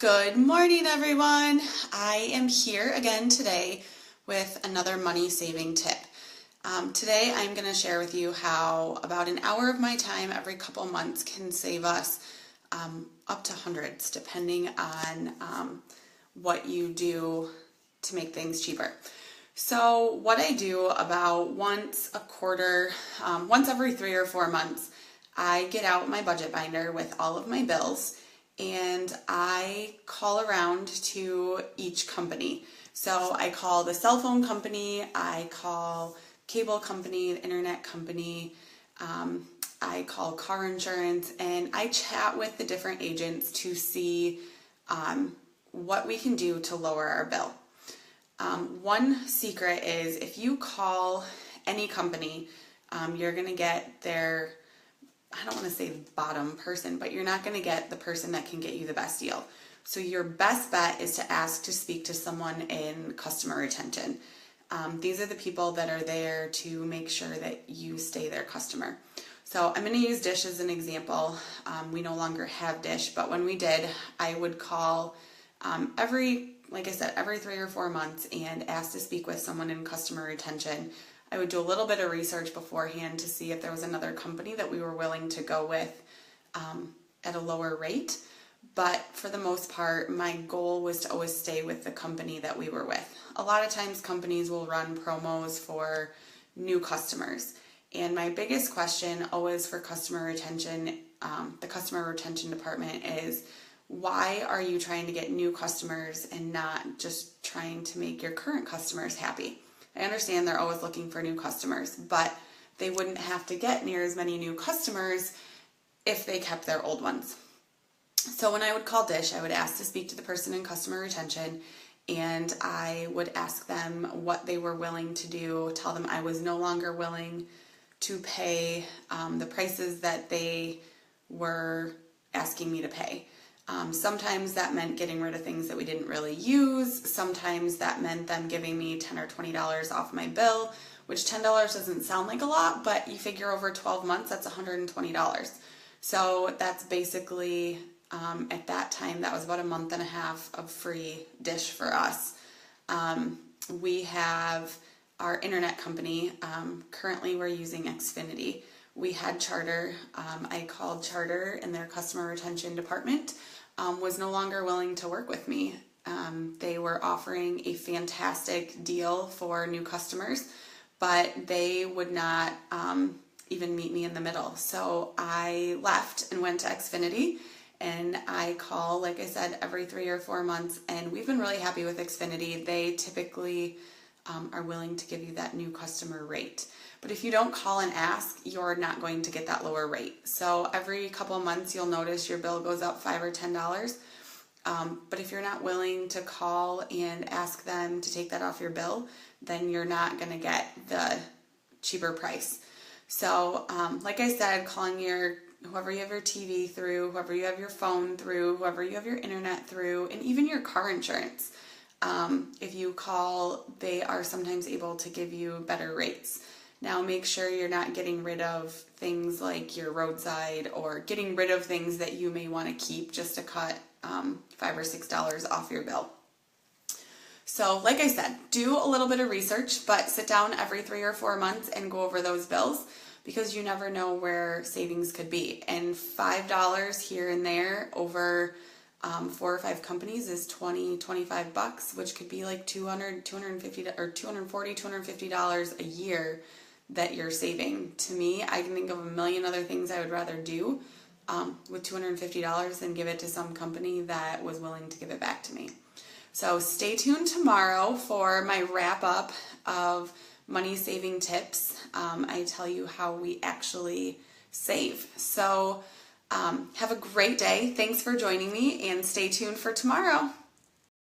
Good morning, everyone. I am here again today with another money saving tip. Today I'm going to share with you how about an hour of my time every couple months can save us up to hundreds, depending on what you do to make things cheaper. So what I do about once a quarter, once every 3 or 4 months, I get out my budget binder with all of my bills and I call around to each company. So I call the cell phone company, I call cable company, the internet company, I call car insurance, and I chat with the different agents to see what we can do to lower our bill. One secret is if you call any company, you're going to get their, I don't want to say bottom person, but you're not going to get the person that can get you the best deal. So your best bet is to ask to speak to someone in customer retention. These are the people that are there to make sure that you stay their customer. So I'm going to use Dish as an example. We no longer have Dish, but when we did, I would call like I said, every 3 or 4 months and ask to speak with someone in customer retention. I would do a little bit of research beforehand to see if there was another company that we were willing to go with at a lower rate. But for the most part, my goal was to always stay with the company that we were with. A lot of times companies will run promos for new customers. And my biggest question always for customer retention, the customer retention department is, why are you trying to get new customers and not just trying to make your current customers happy? I understand they're always looking for new customers, but they wouldn't have to get near as many new customers if they kept their old ones. So when I would call Dish, I would ask to speak to the person in customer retention, and I would ask them what they were willing to do, tell them I was no longer willing to pay the prices that they were asking me to pay. Sometimes that meant getting rid of things that we didn't really use. Sometimes that meant them giving me $10 or $20 off my bill, which $10 doesn't sound like a lot, but you figure over 12 months, that's $120. So that's basically, at that time, that was about a month and a half of free Dish for us. We have our internet company. Currently, we're using Xfinity. We had Charter. I called Charter and their customer retention department was no longer willing to work with me. They were offering a fantastic deal for new customers, but they would not even meet me in the middle. So I left and went to Xfinity, and I call, like I said, every 3 or 4 months, and we've been really happy with Xfinity. They typically are willing to give you that new customer rate. But if you don't call and ask, you're not going to get that lower rate. So every couple of months, you'll notice your bill goes up $5 or $10. But if you're not willing to call and ask them to take that off your bill, then you're not going to get the cheaper price. So like I said, calling whoever you have your TV through, whoever you have your phone through, whoever you have your internet through, and even your car insurance. If you call, they are sometimes able to give you better rates. Now make sure you're not getting rid of things like your roadside or getting rid of things that you may want to keep just to cut $5 or $6 off your bill. So like I said, do a little bit of research, but sit down every 3 or 4 months and go over those bills, because you never know where savings could be. And $5 here and there over 4 or 5 companies is $20-$25, which could be like $250 or $250 a year that you're saving. To me, I can think of a million other things I would rather do with $250 than give it to some company that was willing to give it back to me. So stay tuned tomorrow for my wrap up of money saving tips. I tell you how we actually save. So have a great day. Thanks for joining me, and stay tuned for tomorrow.